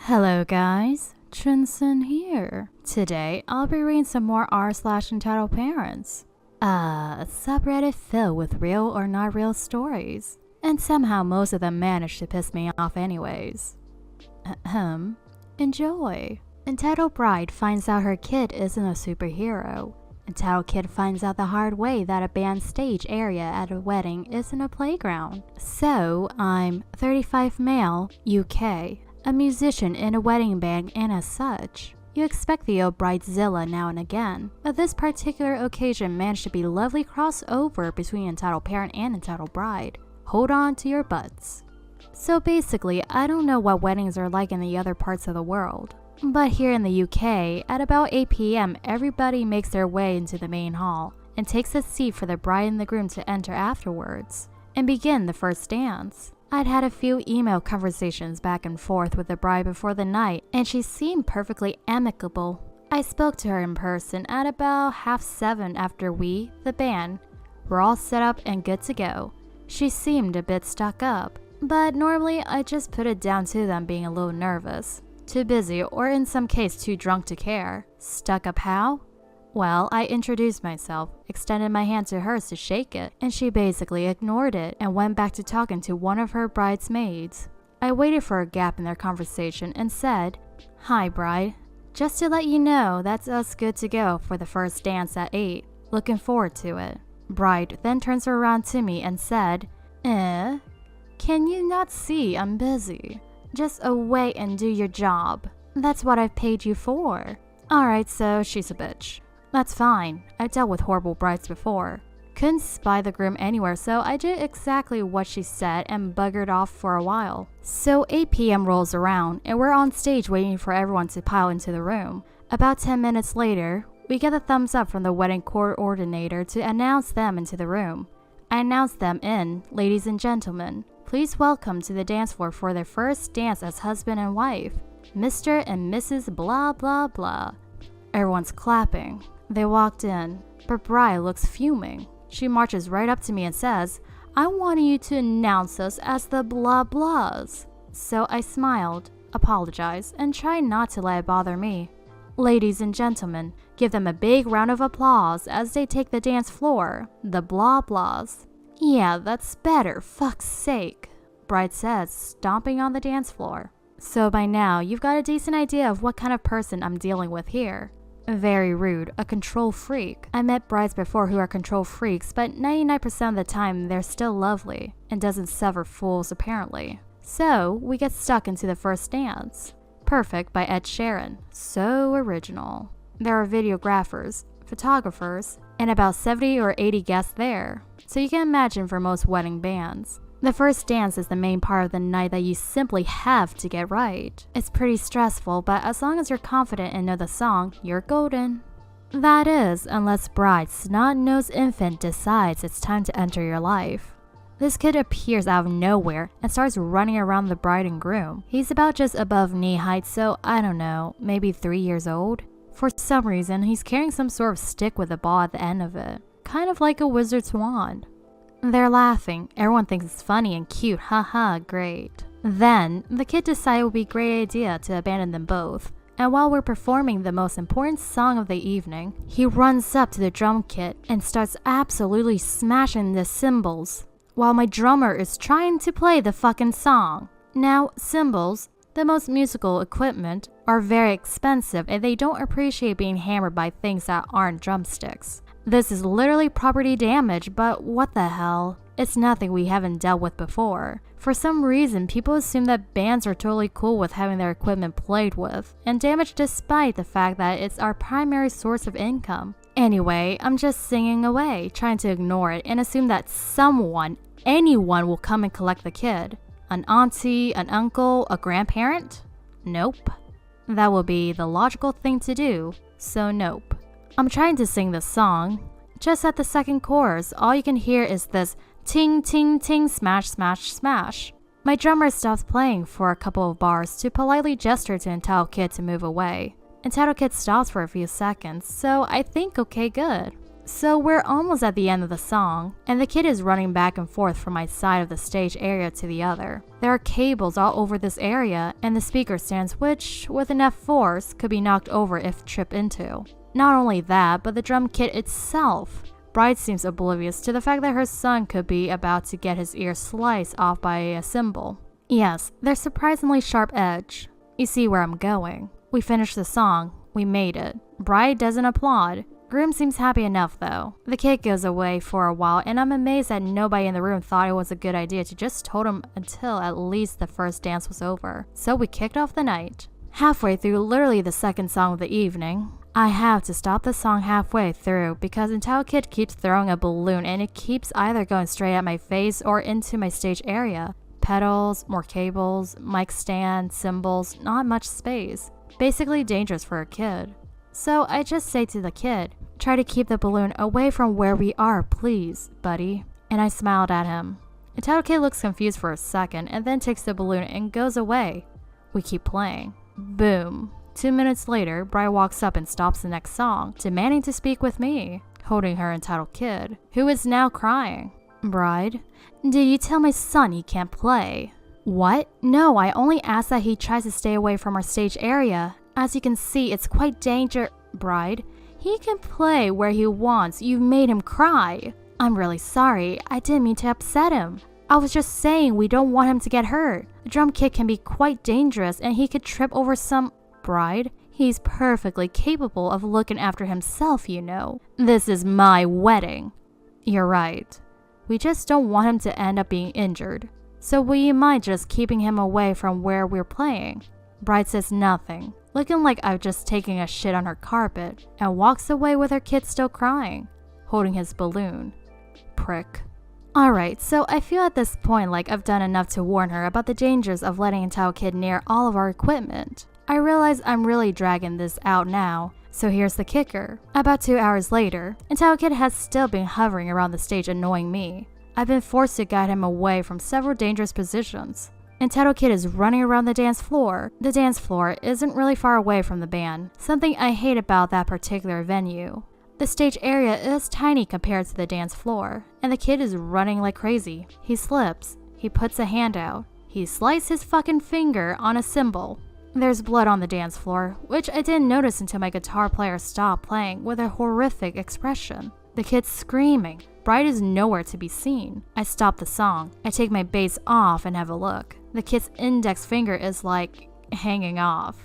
Hello guys, Chinson here. Today I'll be reading some more r/EntitledParents. A subreddit filled with real or not real stories. And somehow most of them manage to piss me off anyways. Enjoy. Entitled Bride finds out her kid isn't a superhero. Entitled Kid finds out the hard way that a band stage area at a wedding isn't a playground. So, I'm 35 male, UK, a musician in a wedding band, and as such, you expect the old bridezilla now and again, but this particular occasion managed to be a lovely crossover between Entitled Parent and Entitled Bride. Hold on to your butts. So basically, I don't know what weddings are like in the other parts of the world, but here in the UK, at about 8 p.m, everybody makes their way into the main hall and takes a seat for the bride and the groom to enter afterwards and begin the first dance. I'd had a few email conversations back and forth with the bride before the night, and she seemed perfectly amicable. I spoke to her in person at about 7:30 after we, the band, were all set up and good to go. She seemed a bit stuck up, but normally I just put it down to them being a little nervous, too busy, or in some case too drunk to care. Stuck up how? Well, I introduced myself, extended my hand to hers to shake it, and she basically ignored it and went back to talking to one of her bridesmaids. I waited for a gap in their conversation and said, "Hi, bride. Just to let you know, that's us good to go for the first dance at 8. Looking forward to it." Bride then turns around to me and said, Can you not see I'm busy? Just away and do your job. That's what I've paid you for." Alright, so she's a bitch. That's fine. I've dealt with horrible brides before. Couldn't spy the groom anywhere, so I did exactly what she said and buggered off for a while. So 8 p.m. rolls around, and we're on stage waiting for everyone to pile into the room. About 10 minutes later, we get a thumbs up from the wedding coordinator to announce them into the room. I announced them in, "Ladies and gentlemen, please welcome to the dance floor for their first dance as husband and wife, Mr. and Mrs. blah blah blah." Everyone's clapping. They walked in, but bride looks fuming. She marches right up to me and says, "I want you to announce us as the blah blahs." So I smiled, apologized, and tried not to let it bother me. "Ladies and gentlemen, give them a big round of applause as they take the dance floor, the blah blahs." "Yeah, that's better, fuck's sake," bride says, stomping on the dance floor. So by now, you've got a decent idea of what kind of person I'm dealing with here. Very rude, a control freak. I met brides before who are control freaks, but 99% of the time they're still lovely and doesn't suffer fools apparently. So we get stuck into the first dance. Perfect by Ed Sheeran. So original. There are videographers, photographers, and about 70 or 80 guests there. So you can imagine for most wedding bands. The first dance is the main part of the night that you simply have to get right. It's pretty stressful, but as long as you're confident and know the song, you're golden. That is, unless bride's snot-nosed infant decides it's time to enter your life. This kid appears out of nowhere and starts running around the bride and groom. He's about just above knee height, so I don't know, maybe 3 years old? For some reason, he's carrying some sort of stick with a ball at the end of it. Kind of like a wizard's wand. They're laughing. Everyone thinks it's funny and cute. Haha, great. Then, the kid decided it would be a great idea to abandon them both. And while we're performing the most important song of the evening, he runs up to the drum kit and starts absolutely smashing the cymbals, while my drummer is trying to play the fucking song. Now, cymbals, the most musical equipment, are very expensive and they don't appreciate being hammered by things that aren't drumsticks. This is literally property damage, but what the hell? It's nothing we haven't dealt with before. For some reason, people assume that bands are totally cool with having their equipment played with and damaged despite the fact that it's our primary source of income. Anyway, I'm just singing away, trying to ignore it and assume that someone, anyone will come and collect the kid. An auntie, an uncle, a grandparent? Nope. That would be the logical thing to do, so nope. I'm trying to sing the song. Just at the second chorus, all you can hear is this ting ting ting smash smash smash. My drummer stops playing for a couple of bars to politely gesture to Entitled Kid to move away. Entitled Kid stops for a few seconds, so I think okay good. So we're almost at the end of the song, and the kid is running back and forth from my side of the stage area to the other. There are cables all over this area, and the speaker stands which, with enough force, could be knocked over if tripped into. Not only that, but the drum kit itself. Bride seems oblivious to the fact that her son could be about to get his ear sliced off by a cymbal. Yes, they're surprisingly sharp edge. You see where I'm going. We finished the song. We made it. Bride doesn't applaud. Groom seems happy enough though. The kid goes away for a while, and I'm amazed that nobody in the room thought it was a good idea to just told him until at least the first dance was over. So we kicked off the night. Halfway through literally the second song of the evening, I have to stop the song halfway through because Entitled Kid keeps throwing a balloon and it keeps either going straight at my face or into my stage area. Pedals, more cables, mic stand, cymbals, not much space. Basically dangerous for a kid. So I just say to the kid, try to keep the balloon away from where we are, please, buddy. And I smiled at him. Entitled Kid looks confused for a second and then takes the balloon and goes away. We keep playing. Boom. 2 minutes later, Bride walks up and stops the next song, demanding to speak with me, holding her Entitled Kid, who is now crying. Bride, did you tell my son he can't play? What? No, I only asked that he tries to stay away from our stage area. As you can see, it's quite dangerous. Bride, he can play where he wants. You made him cry. I'm really sorry. I didn't mean to upset him. I was just saying we don't want him to get hurt. The drum kit can be quite dangerous and he could trip over some... Bride, he's perfectly capable of looking after himself, you know. This is my wedding. You're right. We just don't want him to end up being injured. So will you mind just keeping him away from where we're playing? Bride says nothing, looking like I've just taken a shit on her carpet, and walks away with her kid still crying, holding his balloon. Prick. Alright, so I feel at this point like I've done enough to warn her about the dangers of letting Entitled Kid near all of our equipment. I realize I'm really dragging this out now, so here's the kicker. About 2 hours later, Entitled Kid has still been hovering around the stage annoying me. I've been forced to guide him away from several dangerous positions. Entitled Kid is running around the dance floor. The dance floor isn't really far away from the band, something I hate about that particular venue. The stage area is tiny compared to the dance floor, and the kid is running like crazy. He slips, he puts a hand out, he slices his fucking finger on a cymbal. There's blood on the dance floor, which I didn't notice until my guitar player stopped playing with a horrific expression. The kid's screaming. Bride is nowhere to be seen. I stop the song. I take my bass off and have a look. The kid's index finger is like hanging off.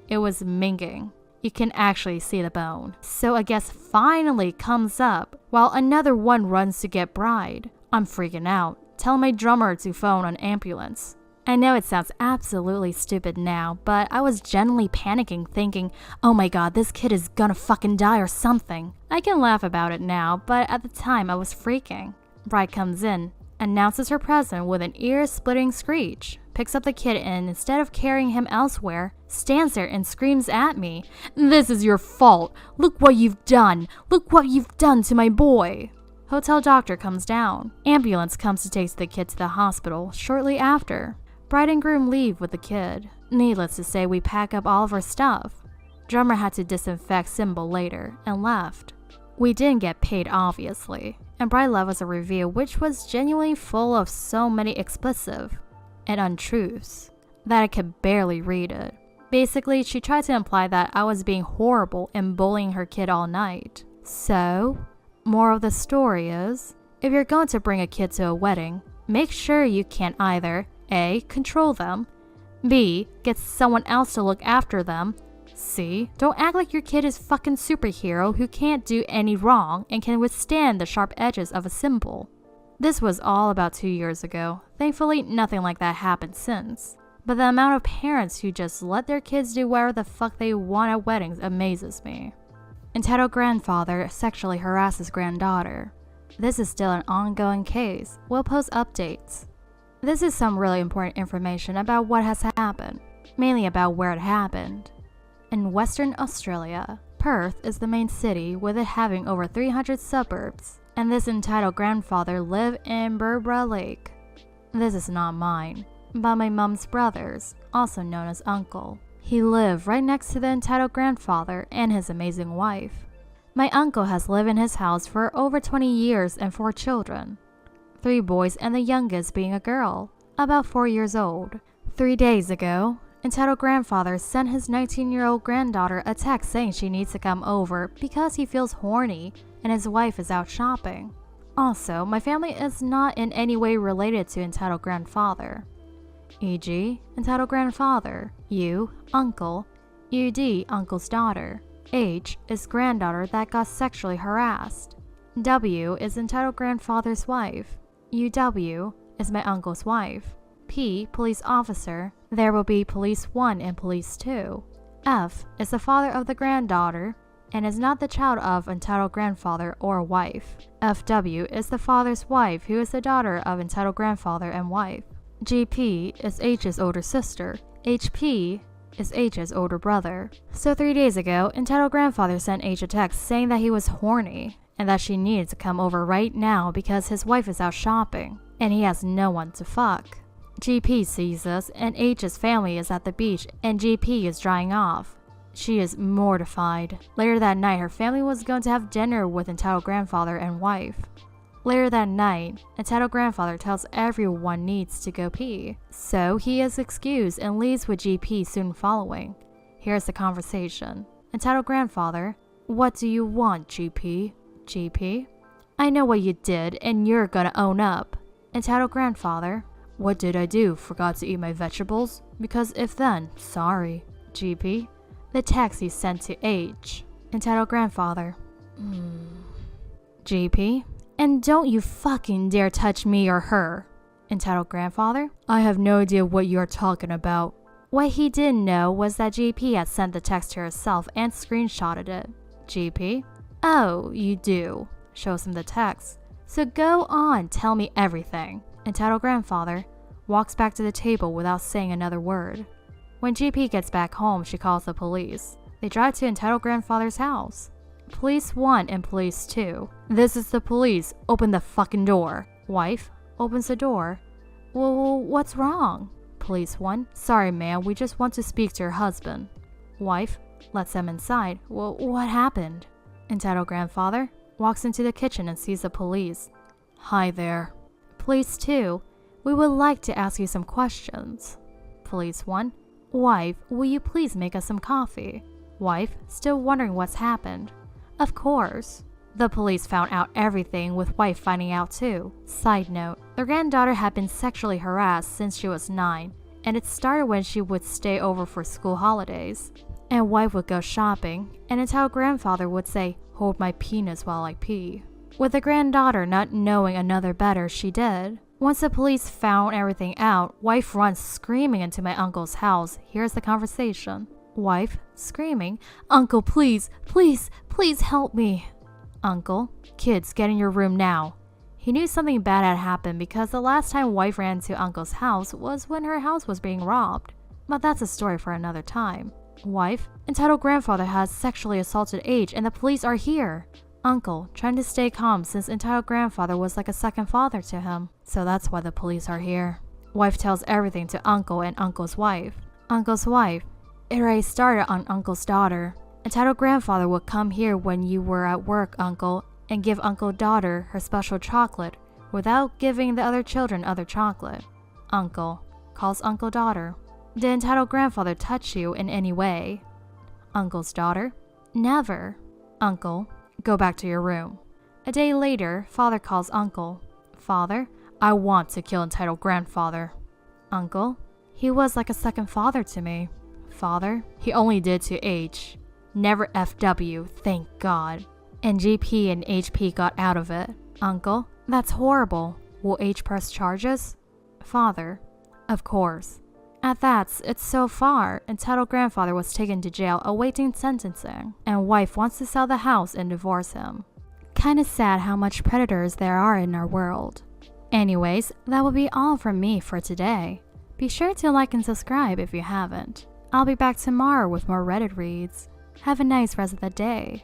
It was minging. You can actually see the bone. So a guest finally comes up while another one runs to get Bride. I'm freaking out. Tell my drummer to phone an ambulance. I know it sounds absolutely stupid now, but I was genuinely panicking thinking, oh my god, this kid is gonna fucking die or something. I can laugh about it now, but at the time I was freaking. Bride comes in, announces her presence with an ear-splitting screech, picks up the kid and instead of carrying him elsewhere, stands there and screams at me, "This is your fault. Look what you've done. Look what you've done to my boy." Hotel doctor comes down. Ambulance comes to take the kid to the hospital shortly after. Bride and groom leave with the kid. Needless to say, we pack up all of our stuff. Drummer had to disinfect cymbal later and left. We didn't get paid, obviously, and Bride left us a review which was genuinely full of so many explicit and untruths that I could barely read it. Basically, she tried to imply that I was being horrible and bullying her kid all night. So, moral of the story is, if you're going to bring a kid to a wedding, make sure you can either A. Control them, B. Get someone else to look after them, C. Don't act like your kid is fucking superhero who can't do any wrong and can withstand the sharp edges of a cymbal. This was all about 2 years ago. Thankfully, nothing like that happened since. But the amount of parents who just let their kids do whatever the fuck they want at weddings amazes me. Entitled grandfather sexually harasses granddaughter. This is still an ongoing case. We'll post updates. This is some really important information about what has happened, mainly about where it happened. In Western Australia, Perth is the main city with it having over 300 suburbs, and this entitled grandfather lived in Berbera Lake. This is not mine, but my mom's brother's, also known as uncle. He lived right next to the entitled grandfather and his amazing wife. My uncle has lived in his house for over 20 years and 4 children. 3 boys and the youngest being a girl, about 4 years old. 3 days ago, entitled grandfather sent his 19-year-old granddaughter a text saying she needs to come over because he feels horny and his wife is out shopping. Also, my family is not in any way related to entitled grandfather. E.g., entitled grandfather, U, uncle, UD, uncle's daughter. H is granddaughter that got sexually harassed. W is entitled grandfather's wife. UW is my uncle's wife. P, police officer. There will be police 1 and police 2. F is the father of the granddaughter and is not the child of entitled grandfather or wife. FW is the father's wife who is the daughter of entitled grandfather and wife. GP is H's older sister. HP is H's older brother. So 3 days ago, entitled grandfather sent H a text saying that he was horny and that she needed to come over right now because his wife is out shopping and he has no one to fuck. GP sees this and H's family is at the beach and GP is drying off. She is mortified. Later that night, her family was going to have dinner with entitled grandfather and wife. Later that night, entitled grandfather tells everyone needs to go pee, so he is excused and leaves with GP soon following. Here's the conversation. Entitled grandfather, what do you want, GP? GP, I know what you did and you're gonna own up. Entitled grandfather, what did I do? Forgot to eat my vegetables? Because if then, sorry. GP, the text he sent to H. Entitled grandfather, GP, and don't you fucking dare touch me or her. Entitled grandfather, I have no idea what you're talking about. What he didn't know was that GP had sent the text to herself and screenshotted it. GP, oh, you do. Shows him the text. So go on, tell me everything. Entitled grandfather walks back to the table without saying another word. When GP gets back home, she calls the police. They drive to entitled grandfather's house. Police 1 and police 2. This is the police. Open the fucking door. Wife opens the door. Well, what's wrong? Police 1. Sorry, ma'am. We just want to speak to your husband. Wife lets them inside. Well, what happened? Entitled grandfather walks into the kitchen and sees the police. Hi there. Police 2. We would like to ask you some questions. Police 1. Wife, will you please make us some coffee? Wife, still wondering what's happened. Of course. The police found out everything, with wife finding out too. Side note, the granddaughter had been sexually harassed since she was 9, and it started when she would stay over for school holidays. And wife would go shopping, and entitled grandfather would say, hold my penis while I pee. With the granddaughter not knowing another better, she did. Once the police found everything out, wife runs screaming into my uncle's house. Here's the conversation. Wife screaming, Uncle, please, please, please help me. Uncle, kids, get in your room now. He knew something bad had happened because the last time wife ran to uncle's house was when her house was being robbed. But that's a story for another time. Wife, entitled grandfather has sexually assaulted H and the police are here. Uncle, trying to stay calm since entitled grandfather was like a second father to him. So that's why the police are here. Wife tells everything to uncle and uncle's wife. Uncle's wife, it already started on uncle's daughter. Entitled grandfather would come here when you were at work, uncle, and give uncle daughter her special chocolate without giving the other children other chocolate. Uncle calls uncle daughter. Did entitled grandfather touch you in any way? Uncle's daughter, never. Uncle, go back to your room. A day later, father calls uncle. Father, I want to kill entitled grandfather. Uncle, he was like a second father to me. Father, he only did to H. Never FW, thank God. And GP and HP got out of it. Uncle, that's horrible. Will H press charges? Father, of course. At that, it's so far. Entitled grandfather was taken to jail awaiting sentencing, and wife wants to sell the house and divorce him. Kinda sad how much predators there are in our world. Anyways, that will be all from me for today. Be sure to like and subscribe if you haven't. I'll be back tomorrow with more Reddit reads. Have a nice rest of the day.